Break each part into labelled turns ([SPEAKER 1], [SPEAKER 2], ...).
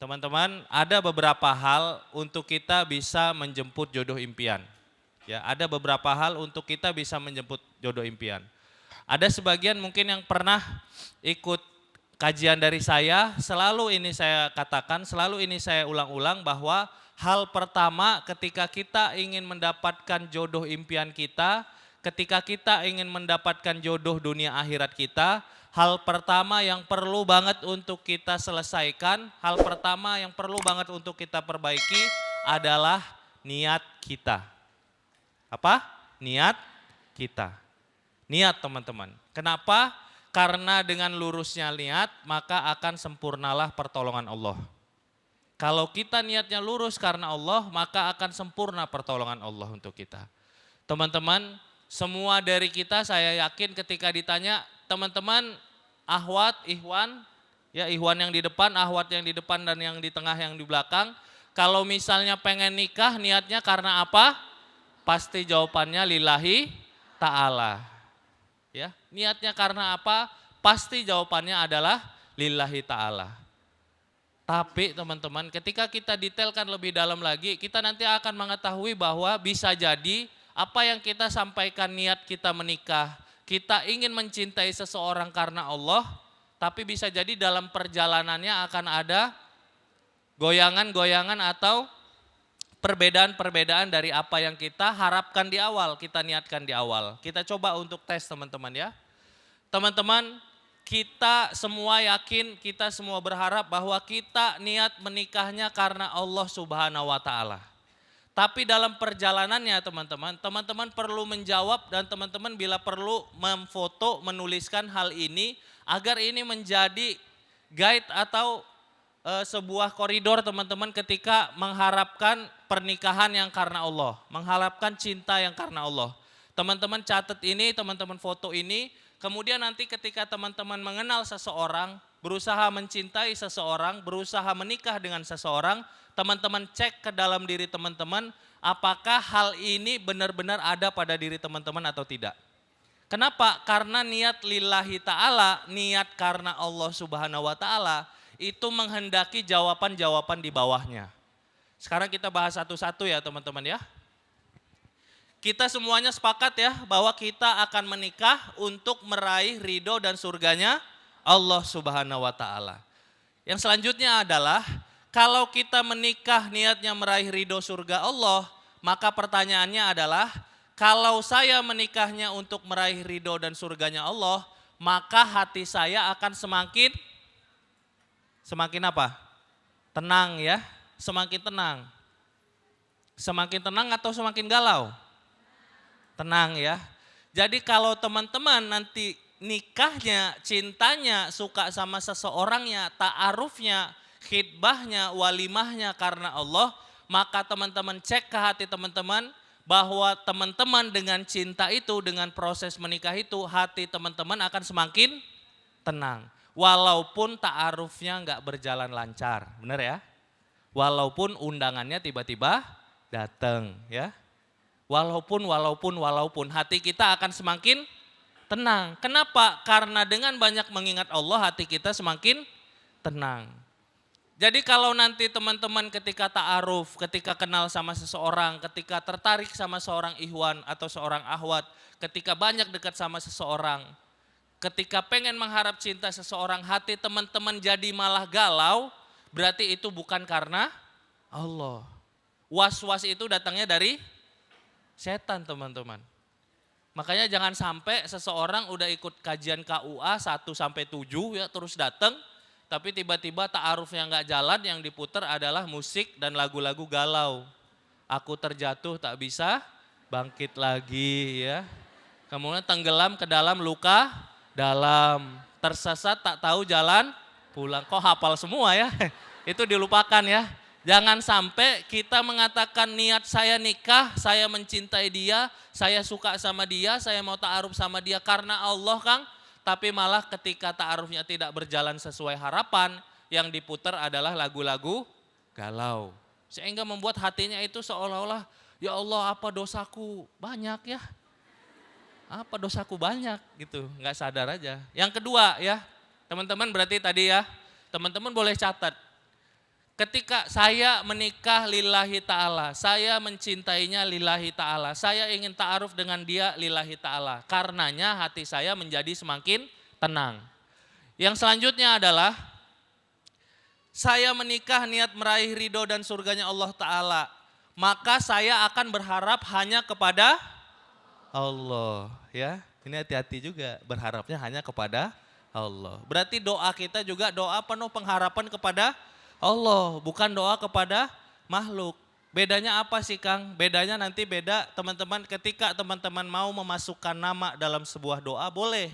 [SPEAKER 1] teman-teman, ada beberapa hal untuk kita bisa menjemput jodoh impian. Ya, ada beberapa hal untuk kita bisa menjemput jodoh impian. Ada sebagian mungkin yang pernah ikut kajian dari saya, selalu ini saya katakan, selalu ini saya ulang-ulang bahwa hal pertama ketika kita ingin mendapatkan jodoh impian kita, ketika kita ingin mendapatkan jodoh dunia akhirat kita, hal pertama yang perlu banget untuk kita selesaikan, hal pertama yang perlu banget untuk kita perbaiki adalah niat kita. Apa? Niat kita. Niat teman-teman. Kenapa? Karena dengan lurusnya niat maka akan sempurnalah pertolongan Allah. Kalau kita niatnya lurus karena Allah maka akan sempurna pertolongan Allah untuk kita. Teman-teman, semua dari kita saya yakin ketika ditanya teman-teman ahwat, ihwan, ya ihwan yang di depan, ahwat yang di depan dan yang di tengah yang di belakang. Kalau misalnya pengen nikah niatnya karena apa? Pasti jawabannya lillahi ta'ala. Ya, niatnya karena apa? Pasti jawabannya adalah lillahi ta'ala. Tapi teman-teman ketika kita detailkan lebih dalam lagi, kita nanti akan mengetahui bahwa bisa jadi apa yang kita sampaikan niat kita menikah, kita ingin mencintai seseorang karena Allah, tapi bisa jadi dalam perjalanannya akan ada goyangan-goyangan atau perbedaan-perbedaan dari apa yang kita harapkan di awal, kita niatkan di awal. Kita coba untuk tes teman-teman ya. Teman-teman, kita semua yakin, kita semua berharap bahwa kita niat menikahnya karena Allah Subhanahu wa taala. Tapi dalam perjalanannya teman-teman perlu menjawab dan teman-teman bila perlu memfoto, menuliskan hal ini agar ini menjadi guide atau sebuah koridor teman-teman ketika mengharapkan pernikahan yang karena Allah, mengharapkan cinta yang karena Allah. Teman-teman catat ini, teman-teman foto ini, kemudian nanti ketika teman-teman mengenal seseorang, berusaha mencintai seseorang, berusaha menikah dengan seseorang, teman-teman cek ke dalam diri teman-teman, apakah hal ini benar-benar ada pada diri teman-teman atau tidak. Kenapa? Karena niat lillahi ta'ala, niat karena Allah Subhanahu wa ta'ala, itu menghendaki jawaban-jawaban di bawahnya. Sekarang kita bahas satu-satu ya teman-teman ya. Kita semuanya sepakat ya bahwa kita akan menikah untuk meraih ridho dan surganya Allah Subhanahu wa ta'ala. Yang selanjutnya adalah kalau kita menikah niatnya meraih ridho surga Allah, maka pertanyaannya adalah kalau saya menikahnya untuk meraih ridho dan surganya Allah, maka hati saya akan semakin apa? Tenang ya, semakin tenang. Semakin tenang atau semakin galau? Tenang ya. Jadi kalau teman-teman nanti nikahnya, cintanya, suka sama seseorangnya, ta'arufnya, khidbahnya, walimahnya karena Allah, maka teman-teman cek ke hati teman-teman bahwa teman-teman dengan cinta itu, dengan proses menikah itu, hati teman-teman akan semakin tenang. Walaupun ta'arufnya enggak berjalan lancar, benar ya? Walaupun undangannya tiba-tiba datang ya. Walaupun hati kita akan semakin tenang. Kenapa? Karena dengan banyak mengingat Allah hati kita semakin tenang. Jadi kalau nanti teman-teman ketika ta'aruf, ketika kenal sama seseorang, ketika tertarik sama seorang ihwan atau seorang ahwat, ketika banyak dekat sama seseorang, ketika pengen mengharap cinta seseorang, hati teman-teman jadi malah galau, berarti itu bukan karena Allah. Was-was itu datangnya dari setan teman-teman. Makanya jangan sampai seseorang udah ikut kajian KUA 1-7 ya terus datang, tapi tiba-tiba ta'arufnya nggak jalan, yang diputar adalah musik dan lagu-lagu galau. Aku terjatuh tak bisa bangkit lagi ya. Kemudian tenggelam ke dalam luka dalam, tersesat tak tahu jalan pulang. Kok hafal semua ya? Itu dilupakan ya. Jangan sampai kita mengatakan niat saya nikah, saya mencintai dia, saya suka sama dia, saya mau ta'aruf sama dia karena Allah Kang. Tapi malah ketika ta'arufnya tidak berjalan sesuai harapan, yang diputar adalah lagu-lagu galau. Sehingga membuat hatinya itu seolah-olah, ya Allah apa dosaku banyak ya. Apa dosaku banyak gitu, nggak sadar aja. Yang kedua ya, teman-teman berarti tadi ya, teman-teman boleh catat. Ketika saya menikah lillahi ta'ala, saya mencintainya lillahi ta'ala, saya ingin ta'aruf dengan dia lillahi ta'ala. Karenanya hati saya menjadi semakin tenang. Yang selanjutnya adalah saya menikah niat meraih ridho dan surganya Allah Ta'ala. Maka saya akan berharap hanya kepada Allah. Ya, ini hati-hati juga, berharapnya hanya kepada Allah. Berarti doa kita juga doa penuh pengharapan kepada Allah, bukan doa kepada makhluk. Bedanya apa sih Kang? Bedanya nanti beda teman-teman, ketika teman-teman mau memasukkan nama dalam sebuah doa boleh.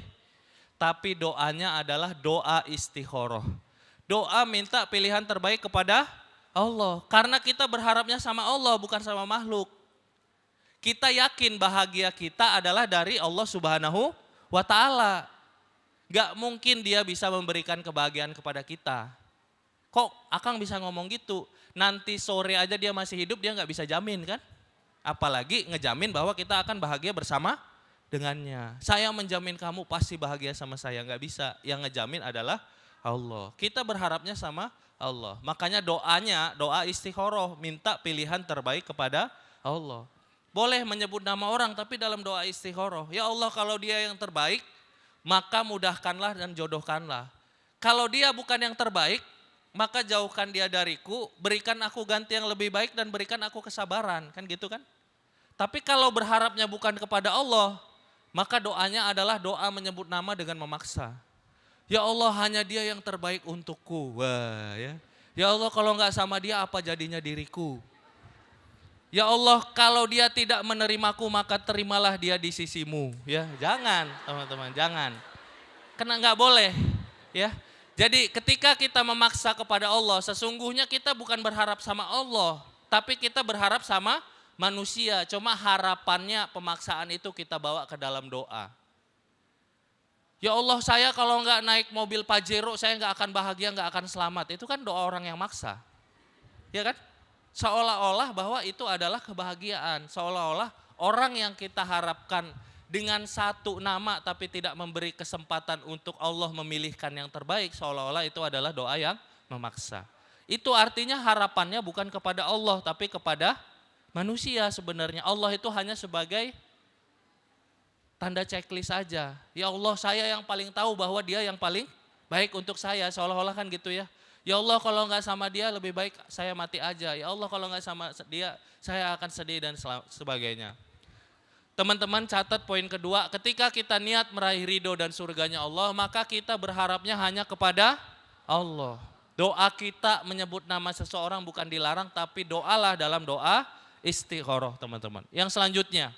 [SPEAKER 1] Tapi doanya adalah doa istikharah. Doa minta pilihan terbaik kepada Allah. Karena kita berharapnya sama Allah bukan sama makhluk. Kita yakin bahagia kita adalah dari Allah Subhanahu wa Ta'ala. Gak mungkin dia bisa memberikan kebahagiaan kepada kita. Kok Akang bisa ngomong gitu? Nanti sore aja dia masih hidup, dia gak bisa jamin kan? Apalagi ngejamin bahwa kita akan bahagia bersama dengannya. Saya menjamin kamu pasti bahagia sama saya, gak bisa. Yang ngejamin adalah Allah. Kita berharapnya sama Allah. Makanya doanya, doa istikharah, minta pilihan terbaik kepada Allah. Boleh menyebut nama orang tapi dalam doa istikharah. Ya Allah, kalau dia yang terbaik, maka mudahkanlah dan jodohkanlah. Kalau dia bukan yang terbaik, maka jauhkan dia dariku, berikan aku ganti yang lebih baik dan berikan aku kesabaran, kan gitu kan? Tapi kalau berharapnya bukan kepada Allah, maka doanya adalah doa menyebut nama dengan memaksa. Ya Allah, hanya dia yang terbaik untukku. Wah, ya. Ya Allah, kalau enggak sama dia apa jadinya diriku? Ya Allah, kalau dia tidak menerimaku maka terimalah dia di sisimu. Ya, jangan teman-teman, jangan. Karena enggak boleh, ya. Jadi ketika kita memaksa kepada Allah, sesungguhnya kita bukan berharap sama Allah, tapi kita berharap sama manusia. Cuma harapannya pemaksaan itu kita bawa ke dalam doa. Ya Allah, saya kalau enggak naik mobil Pajero, saya enggak akan bahagia, enggak akan selamat. Itu kan doa orang yang maksa. Ya kan? Seolah-olah bahwa itu adalah kebahagiaan. Seolah-olah orang yang kita harapkan dengan satu nama tapi tidak memberi kesempatan untuk Allah memilihkan yang terbaik, seolah-olah itu adalah doa yang memaksa. Itu artinya harapannya bukan kepada Allah tapi kepada manusia sebenarnya. Allah itu hanya sebagai tanda checklist saja. Ya Allah, saya yang paling tahu bahwa dia yang paling baik untuk saya, seolah-olah kan gitu ya. Ya Allah, kalau enggak sama dia lebih baik saya mati aja. Ya Allah, kalau enggak sama dia saya akan sedih dan sebagainya. Teman-teman catat poin kedua, ketika kita niat meraih ridho dan surganya Allah, maka kita berharapnya hanya kepada Allah. Doa kita menyebut nama seseorang bukan dilarang, tapi doalah dalam doa istikharah teman-teman. Yang selanjutnya,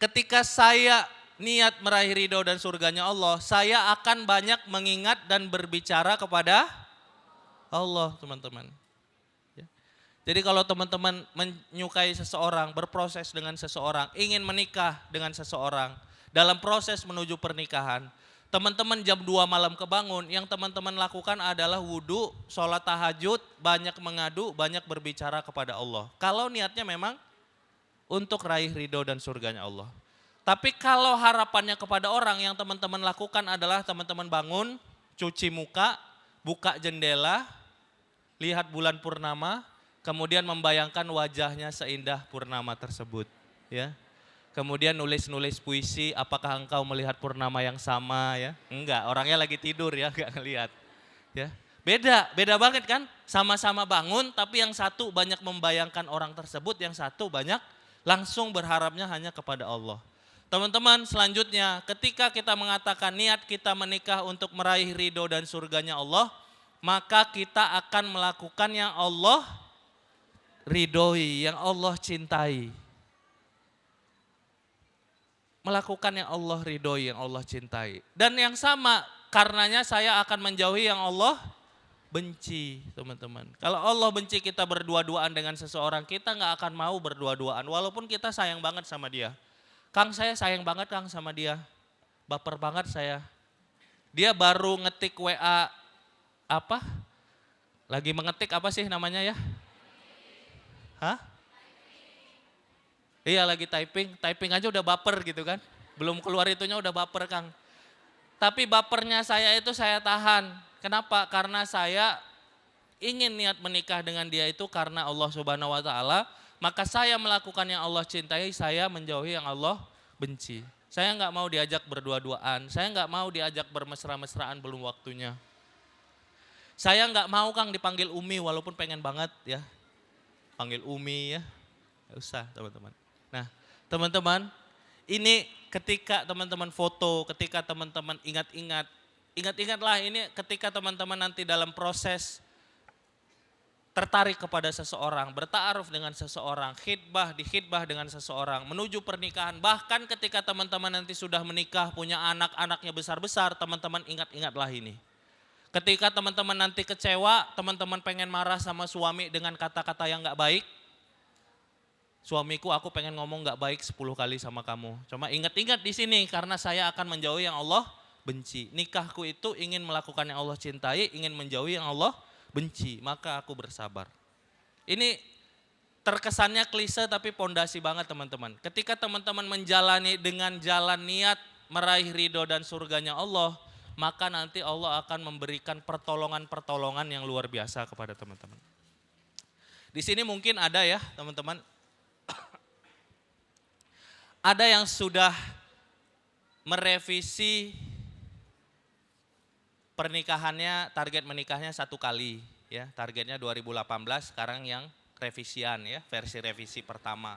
[SPEAKER 1] ketika saya niat meraih ridho dan surganya Allah, saya akan banyak mengingat dan berbicara kepada Allah teman-teman. Jadi kalau teman-teman menyukai seseorang, berproses dengan seseorang, ingin menikah dengan seseorang, dalam proses menuju pernikahan, teman-teman jam 2 malam kebangun, yang teman-teman lakukan adalah wudhu, sholat tahajud, banyak mengadu, banyak berbicara kepada Allah. Kalau niatnya memang untuk raih ridho dan surganya Allah. Tapi kalau harapannya kepada orang, yang teman-teman lakukan adalah teman-teman bangun, cuci muka, buka jendela, lihat bulan purnama, kemudian membayangkan wajahnya seindah purnama tersebut, ya. Kemudian nulis-nulis puisi, apakah engkau melihat purnama yang sama, ya? Enggak, orangnya lagi tidur ya, enggak ngelihat. Ya. Beda banget kan? Sama-sama bangun, tapi yang satu banyak membayangkan orang tersebut, yang satu banyak langsung berharapnya hanya kepada Allah. Teman-teman, selanjutnya ketika kita mengatakan niat kita menikah untuk meraih ridho dan surganya Allah, maka kita akan melakukan yang Allah ridhoi, yang Allah cintai. Melakukan yang Allah ridhoi, yang Allah cintai. Dan yang sama, karenanya saya akan menjauhi yang Allah benci, teman-teman. Kalau Allah benci kita berdua-duaan dengan seseorang, kita nggak akan mau berdua-duaan, walaupun kita sayang banget sama dia. Kang, saya sayang banget Kang sama dia, baper banget saya. Dia baru ngetik WA, apa? Lagi mengetik apa sih namanya ya? Hah? Iya lagi typing aja udah baper gitu kan. Belum keluar itunya udah baper Kang. Tapi bapernya saya itu saya tahan. Kenapa? Karena saya ingin niat menikah dengan dia itu karena Allah Subhanahu wa taala, maka saya melakukan yang Allah cintai, saya menjauhi yang Allah benci. Saya nggak mau diajak berdua-duaan, saya nggak mau diajak bermesra-mesraan belum waktunya. Saya nggak mau Kang dipanggil Umi walaupun pengen banget ya. Panggil Umi ya, nggak usah teman-teman. Nah teman-teman, ini ketika teman-teman foto, ketika teman-teman ingat-ingatlah ini ketika teman-teman nanti dalam proses tertarik kepada seseorang, bertaaruf dengan seseorang, dikhidbah dengan seseorang, menuju pernikahan. Bahkan ketika teman-teman nanti sudah menikah, punya anak-anaknya besar-besar, teman-teman ingat-ingatlah ini. Ketika teman-teman nanti kecewa, teman-teman pengen marah sama suami dengan kata-kata yang gak baik. Suamiku aku pengen ngomong gak baik 10 kali sama kamu. Cuma ingat-ingat di sini karena saya akan menjauhi yang Allah benci. Nikahku itu ingin melakukan yang Allah cintai, ingin menjauhi yang Allah benci. Maka aku bersabar. Ini terkesannya klise tapi pondasi banget teman-teman. Ketika teman-teman menjalani dengan jalan niat meraih ridho dan surganya Allah, maka nanti Allah akan memberikan pertolongan-pertolongan yang luar biasa kepada teman-teman. Di sini mungkin ada ya teman-teman, ada yang sudah merevisi pernikahannya, target menikahnya 1 kali ya, targetnya 2018, sekarang yang revisian ya, versi revisi pertama.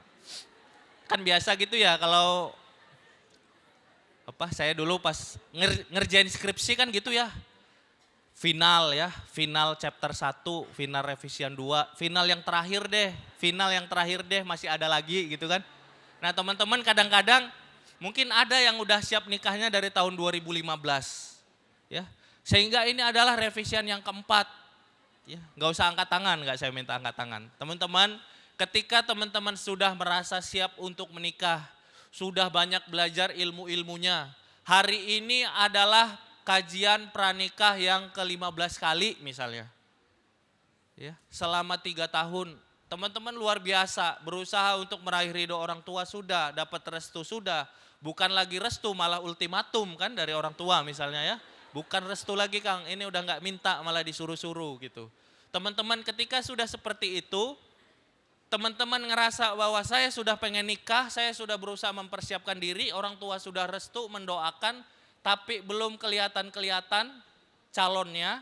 [SPEAKER 1] Kan biasa gitu ya kalau saya dulu pas ngerjain skripsi kan gitu ya. Final ya, final chapter 1, final revisian 2, final yang terakhir deh, masih ada lagi gitu kan. Nah teman-teman kadang-kadang mungkin ada yang udah siap nikahnya dari tahun 2015 ya. Sehingga ini adalah revisian yang keempat ya. Gak usah angkat tangan, gak saya minta angkat tangan. Teman-teman ketika teman-teman sudah merasa siap untuk menikah, sudah banyak belajar ilmu-ilmunya. Hari ini adalah kajian pranikah yang ke-15 kali misalnya. Ya, selama 3 tahun, teman-teman luar biasa berusaha untuk meraih ridho orang tua sudah, dapat restu sudah. Bukan lagi restu malah ultimatum kan dari orang tua misalnya ya. Bukan restu lagi Kang, ini udah gak minta malah disuruh-suruh gitu. Teman-teman ketika sudah seperti itu, teman-teman ngerasa bahwa saya sudah pengen nikah, saya sudah berusaha mempersiapkan diri, orang tua sudah restu mendoakan, tapi belum kelihatan calonnya.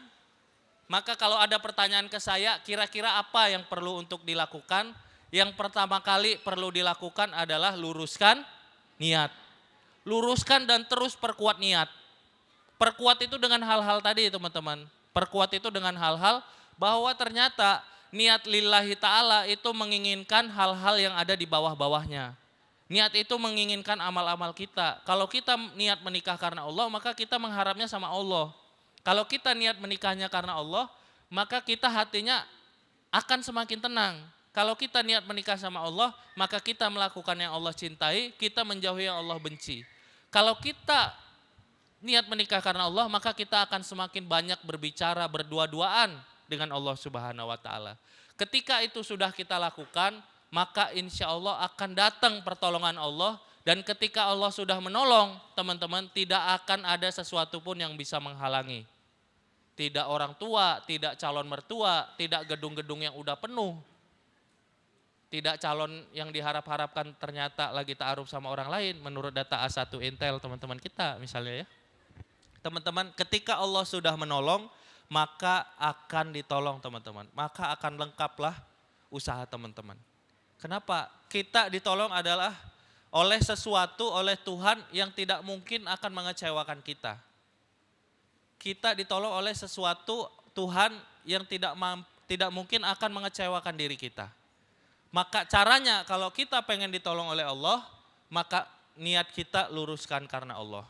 [SPEAKER 1] Maka kalau ada pertanyaan ke saya, kira-kira apa yang perlu untuk dilakukan? Yang pertama kali perlu dilakukan adalah luruskan niat. Luruskan dan terus perkuat niat. Perkuat itu dengan hal-hal tadi teman-teman. Perkuat itu dengan hal-hal bahwa ternyata niat lillahi ta'ala itu menginginkan hal-hal yang ada di bawah-bawahnya. Niat itu menginginkan amal-amal kita. Kalau kita niat menikah karena Allah, maka kita mengharapnya sama Allah. Kalau kita niat menikahnya karena Allah, maka kita hatinya akan semakin tenang. Kalau kita niat menikah sama Allah, maka kita melakukan yang Allah cintai, kita menjauhi yang Allah benci. Kalau kita niat menikah karena Allah, maka kita akan semakin banyak berbicara berdua-duaan dengan Allah Subhanahu wa taala. Ketika itu sudah kita lakukan, maka insya Allah akan datang pertolongan Allah. Dan ketika Allah sudah menolong, teman-teman tidak akan ada sesuatu pun yang bisa menghalangi. Tidak orang tua, tidak calon mertua, tidak gedung-gedung yang udah penuh. Tidak calon yang diharap-harapkan ternyata lagi ta'aruf sama orang lain menurut data A1 Intel teman-teman kita misalnya ya. Teman-teman ketika Allah sudah menolong, maka akan ditolong teman-teman. Maka akan lengkaplah usaha teman-teman. Kenapa? Kita ditolong adalah oleh sesuatu, oleh Tuhan yang tidak mungkin akan mengecewakan kita. Kita ditolong oleh sesuatu Tuhan yang tidak mungkin akan mengecewakan diri kita. Maka caranya kalau kita pengen ditolong oleh Allah, maka niat kita luruskan karena Allah.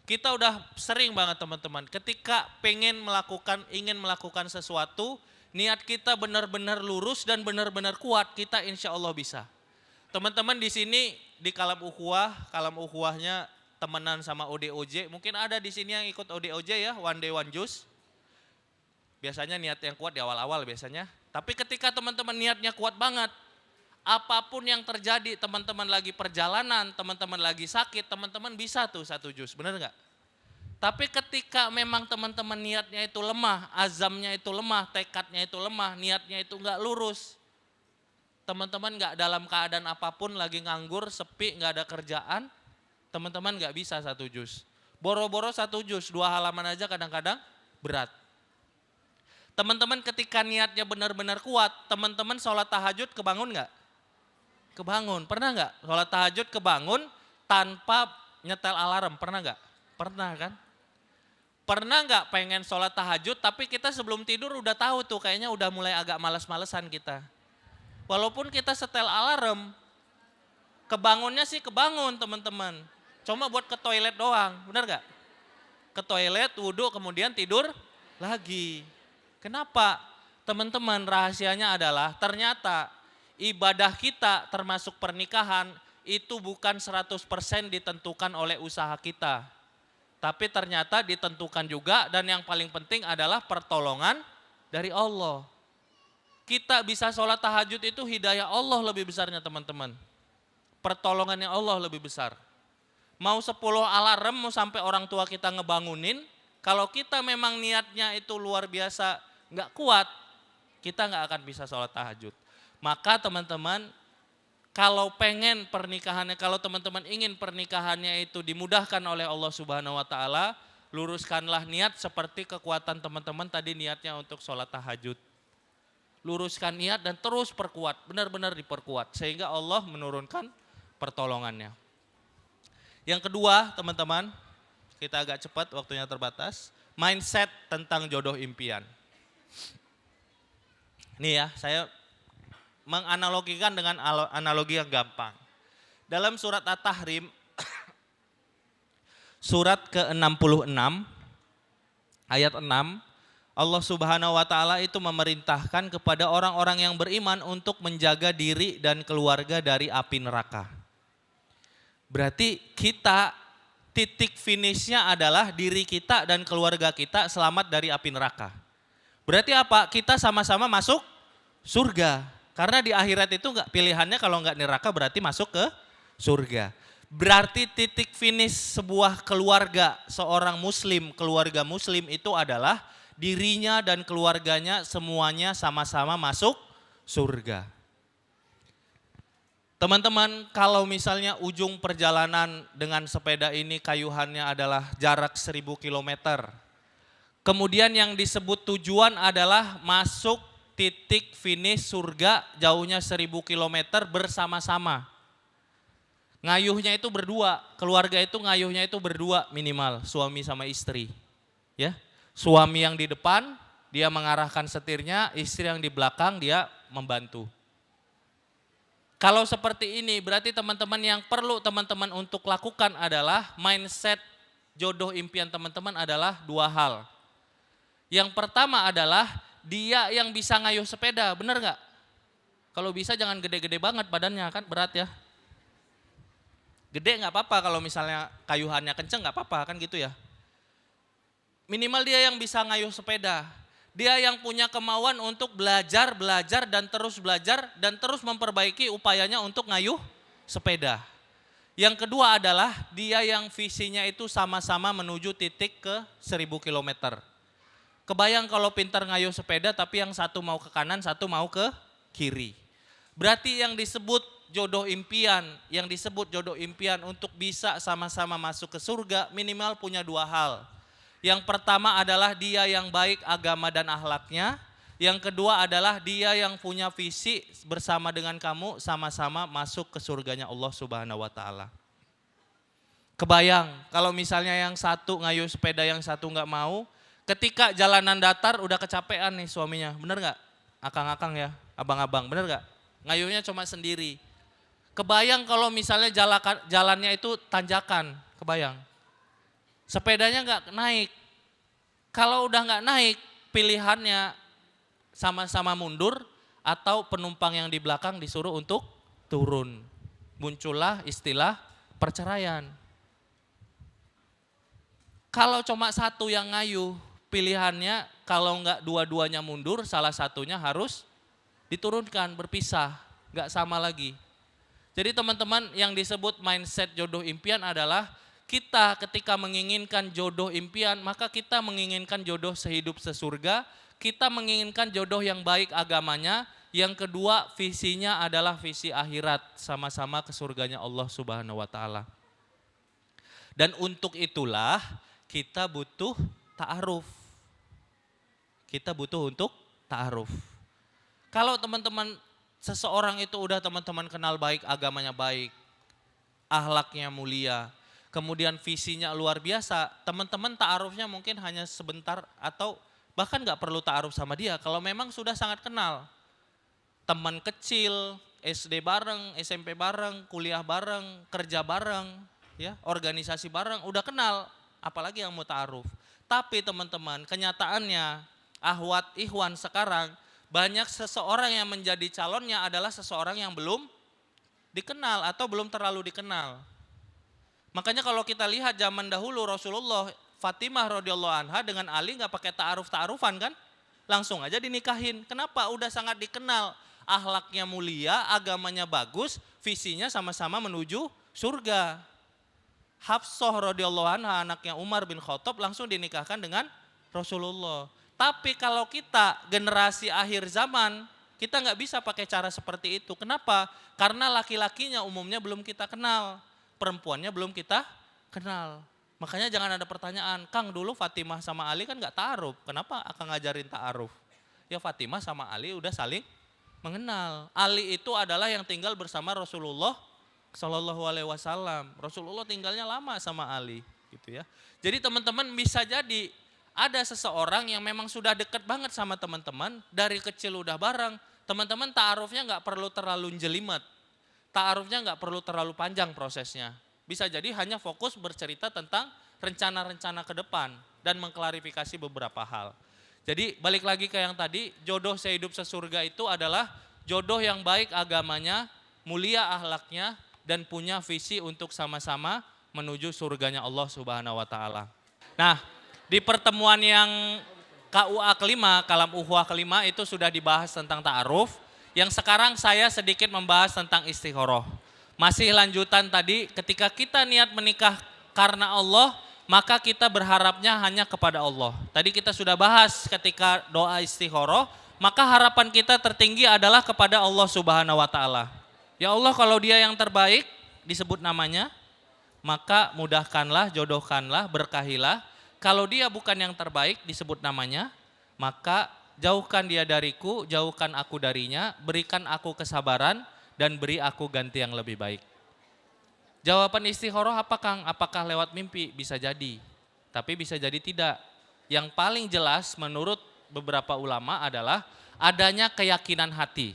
[SPEAKER 1] Kita udah sering banget teman-teman, ketika ingin melakukan sesuatu, niat kita benar-benar lurus dan benar-benar kuat, kita insya Allah bisa. Teman-teman di sini di Kalam Ukhuwahnya temenan sama ODOJ, mungkin ada di sini yang ikut ODOJ ya, One Day One Juice. Biasanya niat yang kuat di awal-awal biasanya. Tapi ketika teman-teman niatnya kuat banget, apapun yang terjadi, teman-teman lagi perjalanan, teman-teman lagi sakit, teman-teman bisa tuh 1 jus, benar nggak? Tapi ketika memang teman-teman niatnya itu lemah, azamnya itu lemah, tekadnya itu lemah, niatnya itu enggak lurus. Teman-teman enggak dalam keadaan apapun, lagi nganggur, sepi, enggak ada kerjaan, teman-teman enggak bisa 1 juz. Boro-boro 1 juz, 2 halaman aja kadang-kadang berat. Teman-teman ketika niatnya benar-benar kuat, teman-teman sholat tahajud kebangun enggak? Kebangun, pernah enggak? Sholat tahajud kebangun tanpa nyetel alarm, pernah enggak? Pernah kan? Pernah nggak pengen sholat tahajud tapi kita sebelum tidur udah tahu tuh kayaknya udah mulai agak malas-malesan kita. Walaupun kita setel alarm, kebangunnya sih kebangun teman-teman. Cuma buat ke toilet doang, benar nggak? Ke toilet, wudhu, kemudian tidur lagi. Kenapa? Teman-teman, rahasianya adalah ternyata ibadah kita termasuk pernikahan itu bukan 100% ditentukan oleh usaha kita. Tapi ternyata ditentukan juga dan yang paling penting adalah pertolongan dari Allah. Kita bisa sholat tahajud itu hidayah Allah lebih besarnya teman-teman. Pertolongannya Allah lebih besar. Mau 10 alarm, mau sampai orang tua kita ngebangunin, kalau kita memang niatnya itu luar biasa nggak kuat, kita nggak akan bisa sholat tahajud. Maka teman-teman, kalau pengen pernikahannya, kalau teman-teman ingin pernikahannya itu dimudahkan oleh Allah Subhanahu wa taala, luruskanlah niat seperti kekuatan teman-teman tadi niatnya untuk sholat tahajud. Luruskan niat dan terus perkuat, benar-benar diperkuat sehingga Allah menurunkan pertolongannya. Yang kedua, teman-teman, kita agak cepat waktunya terbatas, mindset tentang jodoh impian. Nih ya, saya menganalogikan dengan analogi yang gampang. Dalam surat At-Tahrim, surat ke-66, ayat 6, Allah Subhanahu wa taala itu memerintahkan kepada orang-orang yang beriman untuk menjaga diri dan keluarga dari api neraka. Berarti kita titik finishnya adalah diri kita dan keluarga kita selamat dari api neraka. Berarti apa? Kita sama-sama masuk surga. Karena di akhirat itu enggak pilihannya kalau enggak neraka berarti masuk ke surga. Berarti titik finish sebuah keluarga, seorang muslim, keluarga muslim itu adalah dirinya dan keluarganya semuanya sama-sama masuk surga. Teman-teman, kalau misalnya ujung perjalanan dengan sepeda ini kayuhannya adalah jarak 1000 km. Kemudian yang disebut tujuan adalah masuk titik finish surga jauhnya 1000 km bersama-sama. Ngayuhnya itu berdua, keluarga itu ngayuhnya itu berdua minimal, suami sama istri. Ya, suami yang di depan dia mengarahkan setirnya, istri yang di belakang dia membantu. Kalau seperti ini berarti teman-teman yang perlu teman-teman untuk lakukan adalah mindset jodoh impian teman-teman adalah 2 hal. Yang pertama adalah dia yang bisa ngayuh sepeda, bener gak? Kalau bisa jangan gede-gede banget badannya kan berat ya. Gede gak apa-apa kalau misalnya kayuhannya kenceng gak apa-apa kan gitu ya. Minimal dia yang bisa ngayuh sepeda. Dia yang punya kemauan untuk belajar dan terus memperbaiki upayanya untuk ngayuh sepeda. Yang kedua adalah dia yang visinya itu sama-sama menuju titik ke 1000 kilometer. Kebayang kalau pintar ngayuh sepeda tapi yang satu mau ke kanan, satu mau ke kiri. Berarti yang disebut jodoh impian untuk bisa sama-sama masuk ke surga minimal punya 2 hal. Yang pertama adalah dia yang baik agama dan akhlaknya. Yang kedua adalah dia yang punya visi bersama dengan kamu sama-sama masuk ke surganya Allah Subhanahu wa taala. Kebayang kalau misalnya yang satu ngayuh sepeda, yang satu nggak mau. Ketika jalanan datar udah kecapean nih suaminya, bener gak? Akang-akang ya, abang-abang, bener gak? Ngayuhnya cuma sendiri. Kebayang kalau misalnya jalannya itu tanjakan, kebayang. Sepedanya gak naik. Kalau udah gak naik, pilihannya sama-sama mundur atau penumpang yang di belakang disuruh untuk turun. Muncullah istilah perceraian. Kalau cuma satu yang ngayuh, pilihannya kalau enggak dua-duanya mundur, salah satunya harus diturunkan, berpisah, enggak sama lagi. Jadi teman-teman yang disebut mindset jodoh impian adalah kita ketika menginginkan jodoh impian, maka kita menginginkan jodoh sehidup sesurga, kita menginginkan jodoh yang baik agamanya, yang kedua visinya adalah visi akhirat, sama-sama ke surganya Allah Subhanahu wa taala. Dan untuk itulah kita butuh ta'aruf. Kita butuh untuk ta'aruf. Kalau teman-teman seseorang itu udah teman-teman kenal baik, agamanya baik, akhlaknya mulia, kemudian visinya luar biasa, teman-teman ta'arufnya mungkin hanya sebentar atau bahkan gak perlu ta'aruf sama dia kalau memang sudah sangat kenal. Teman kecil, SD bareng, SMP bareng, kuliah bareng, kerja bareng, ya, organisasi bareng, udah kenal, apalagi yang mau ta'aruf. Tapi teman-teman, kenyataannya ahwat ikhwan sekarang banyak seseorang yang menjadi calonnya adalah seseorang yang belum dikenal atau belum terlalu dikenal. Makanya kalau kita lihat zaman dahulu Rasulullah, Fatimah radhiyallahu anha dengan Ali nggak pakai ta'arufan kan? Langsung aja dinikahin. Kenapa? Udah sangat dikenal. Akhlaknya mulia, agamanya bagus, visinya sama-sama menuju surga. Hafsah radhiyallahu anha anaknya Umar bin Khattab langsung dinikahkan dengan Rasulullah. Tapi kalau kita generasi akhir zaman, kita nggak bisa pakai cara seperti itu. Kenapa? Karena laki-lakinya umumnya belum kita kenal. Perempuannya belum kita kenal. Makanya jangan ada pertanyaan, Kang dulu Fatimah sama Ali kan gak ta'aruf, kenapa Akang ngajarin ta'aruf? Ya Fatimah sama Ali udah saling mengenal. Ali itu adalah yang tinggal bersama Rasulullah Shallallahu Alaihi Wasallam. Rasulullah tinggalnya lama sama Ali, gitu ya. Jadi teman-teman bisa jadi ada seseorang yang memang sudah dekat banget sama teman-teman, dari kecil udah bareng, teman-teman ta'arufnya gak perlu terlalu jelimet. Ta'arufnya nggak perlu terlalu panjang prosesnya. Bisa jadi hanya fokus bercerita tentang rencana-rencana ke depan dan mengklarifikasi beberapa hal. Jadi balik lagi ke yang tadi, jodoh sehidup sesurga itu adalah jodoh yang baik agamanya, mulia akhlaknya, dan punya visi untuk sama-sama menuju surganya Allah Subhanahu wa taala. Nah, di pertemuan yang KUA kelima, Kalam Ukhuwah kelima itu sudah dibahas tentang ta'aruf. Yang sekarang saya sedikit membahas tentang istikharah. Masih lanjutan tadi, ketika kita niat menikah karena Allah, maka kita berharapnya hanya kepada Allah. Tadi kita sudah bahas ketika doa istikharah, maka harapan kita tertinggi adalah kepada Allah Subhanahu wa taala. Ya Allah, kalau dia yang terbaik disebut namanya, maka mudahkanlah, jodohkanlah, berkahilah. Kalau dia bukan yang terbaik disebut namanya, maka jauhkan dia dariku, jauhkan aku darinya, berikan aku kesabaran, dan beri aku ganti yang lebih baik. Jawaban istikharah apa Kang? Apakah lewat mimpi? Bisa jadi, tapi bisa jadi tidak. Yang paling jelas menurut beberapa ulama adalah adanya keyakinan hati.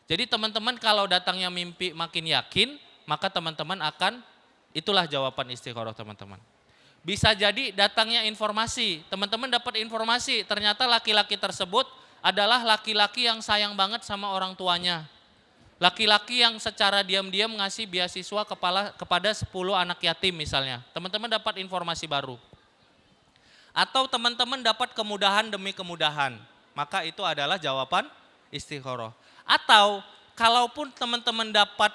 [SPEAKER 1] Jadi teman-teman kalau datangnya mimpi makin yakin, maka teman-teman akan, itulah jawaban istikharah teman-teman. Bisa jadi datangnya informasi, teman-teman dapat informasi, ternyata laki-laki tersebut adalah laki-laki yang sayang banget sama orang tuanya. Laki-laki yang secara diam-diam ngasih beasiswa kepada 10 anak yatim misalnya. Teman-teman dapat informasi baru. Atau teman-teman dapat kemudahan demi kemudahan, maka itu adalah jawaban istikharah. Atau kalaupun teman-teman dapat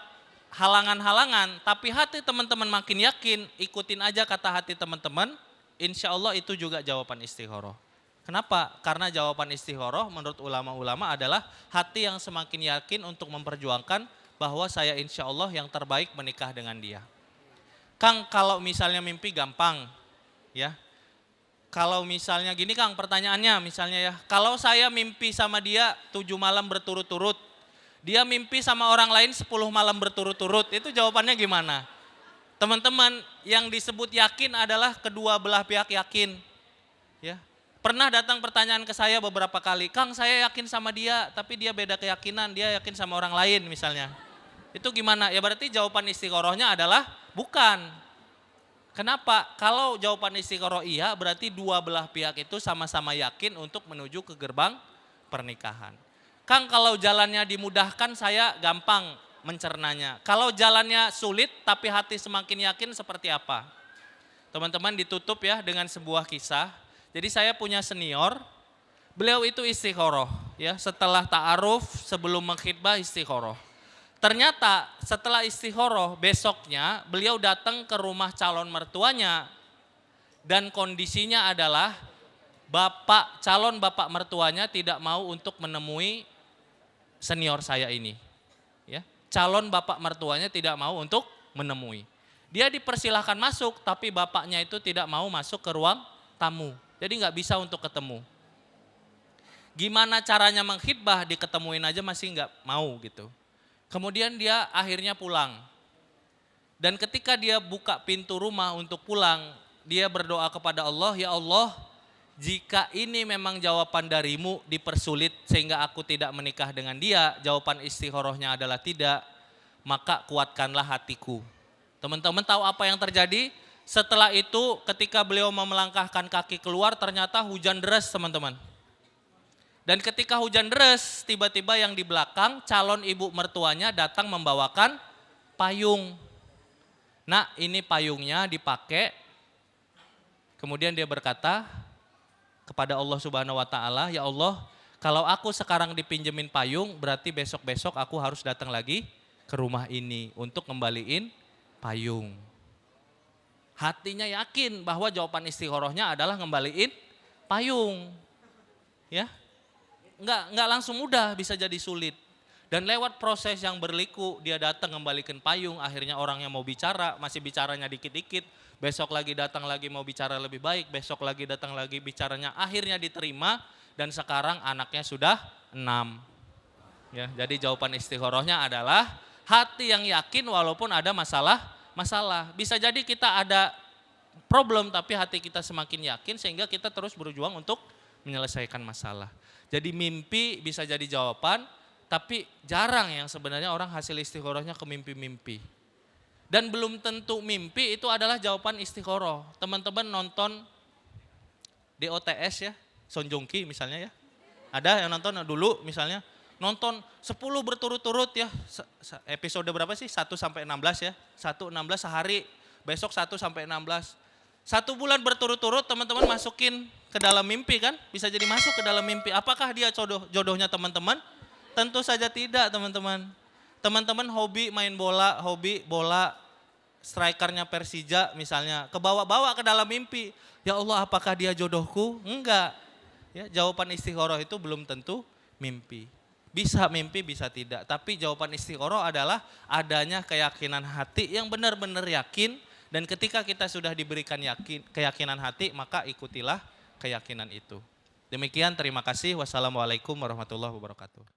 [SPEAKER 1] halangan-halangan, tapi hati teman-teman makin yakin, ikutin aja kata hati teman-teman, insya Allah itu juga jawaban istikharah. Kenapa? Karena jawaban istikharah menurut ulama-ulama adalah hati yang semakin yakin untuk memperjuangkan bahwa saya insya Allah yang terbaik menikah dengan dia. Kang, kalau misalnya mimpi gampang, ya. Kalau misalnya gini Kang, pertanyaannya misalnya ya, kalau saya mimpi sama dia 7 malam berturut-turut, dia mimpi sama orang lain 10 malam berturut-turut, itu jawabannya gimana? Teman-teman, yang disebut yakin adalah kedua belah pihak yakin. Ya. Pernah datang pertanyaan ke saya beberapa kali, Kang saya yakin sama dia, tapi dia beda keyakinan, dia yakin sama orang lain misalnya. Itu gimana? Ya berarti jawaban istikharahnya adalah bukan. Kenapa? Kalau jawaban istikharah iya, berarti dua belah pihak itu sama-sama yakin untuk menuju ke gerbang pernikahan. Kang kalau jalannya dimudahkan saya gampang mencernanya. Kalau jalannya sulit tapi hati semakin yakin seperti apa? Teman-teman ditutup ya dengan sebuah kisah. Jadi saya punya senior, beliau itu istikharah ya, setelah ta'aruf sebelum mengkhitbah istikharah. Ternyata setelah istikharah besoknya beliau datang ke rumah calon mertuanya dan kondisinya adalah calon bapak mertuanya tidak mau untuk menemui senior saya ini. Ya, calon bapak mertuanya tidak mau untuk menemui. Dia dipersilahkan masuk tapi bapaknya itu tidak mau masuk ke ruang tamu. Jadi nggak bisa untuk ketemu. Gimana caranya mengkhidbah, diketemuin aja masih nggak mau gitu. Kemudian dia akhirnya pulang. Dan ketika dia buka pintu rumah untuk pulang, dia berdoa kepada Allah, ya Allah, jika ini memang jawaban darimu dipersulit sehingga aku tidak menikah dengan dia, jawaban istikharahnya adalah tidak, maka kuatkanlah hatiku. Teman-teman tahu apa yang terjadi? Setelah itu ketika beliau mau melangkahkan kaki keluar ternyata hujan deras teman-teman. Dan ketika hujan deras, tiba-tiba yang di belakang calon ibu mertuanya datang membawakan payung. Nah, ini payungnya dipakai. Kemudian dia berkata kepada Allah Subhanahu wa taala, "Ya Allah, kalau aku sekarang dipinjemin payung, berarti besok-besok aku harus datang lagi ke rumah ini untuk ngembaliin payung." Hatinya yakin bahwa jawaban istikharahnya adalah ngembaliin payung. Ya. Enggak langsung mudah, bisa jadi sulit. Dan lewat proses yang berliku, dia datang kembalikan payung, akhirnya orang yang mau bicara, masih bicaranya dikit-dikit, besok lagi datang lagi mau bicara lebih baik, besok lagi datang lagi bicaranya, akhirnya diterima, dan sekarang anaknya sudah 6. Ya, jadi jawaban istikharahnya adalah hati yang yakin walaupun ada masalah. Bisa jadi kita ada problem tapi hati kita semakin yakin sehingga kita terus berjuang untuk menyelesaikan masalah. Jadi mimpi bisa jadi jawaban, tapi jarang yang sebenarnya orang hasil istikharahnya ke mimpi-mimpi. Dan belum tentu mimpi itu adalah jawaban istikharah. Teman-teman nonton DOTS ya, Son Joong Ki misalnya ya. Ada yang nonton dulu misalnya, nonton 10 berturut-turut ya, episode berapa sih? 1 sampai 16 ya, 1-16 sehari, besok 1 sampai 16. 1 bulan berturut-turut teman-teman masukin ke dalam mimpi kan, bisa jadi masuk ke dalam mimpi. Apakah dia jodohnya teman-teman? Tentu saja tidak teman-teman. Teman-teman hobi main bola, hobi bola, strikernya Persija misalnya, kebawa-bawa ke dalam mimpi. Ya Allah, apakah dia jodohku? Enggak. Ya, jawaban istikharah itu belum tentu mimpi. Bisa mimpi, bisa tidak. Tapi jawaban istikharah adalah adanya keyakinan hati yang benar-benar yakin. Dan ketika kita sudah diberikan keyakinan hati, maka ikutilah keyakinan itu. Demikian, terima kasih. Wassalamualaikum warahmatullahi wabarakatuh.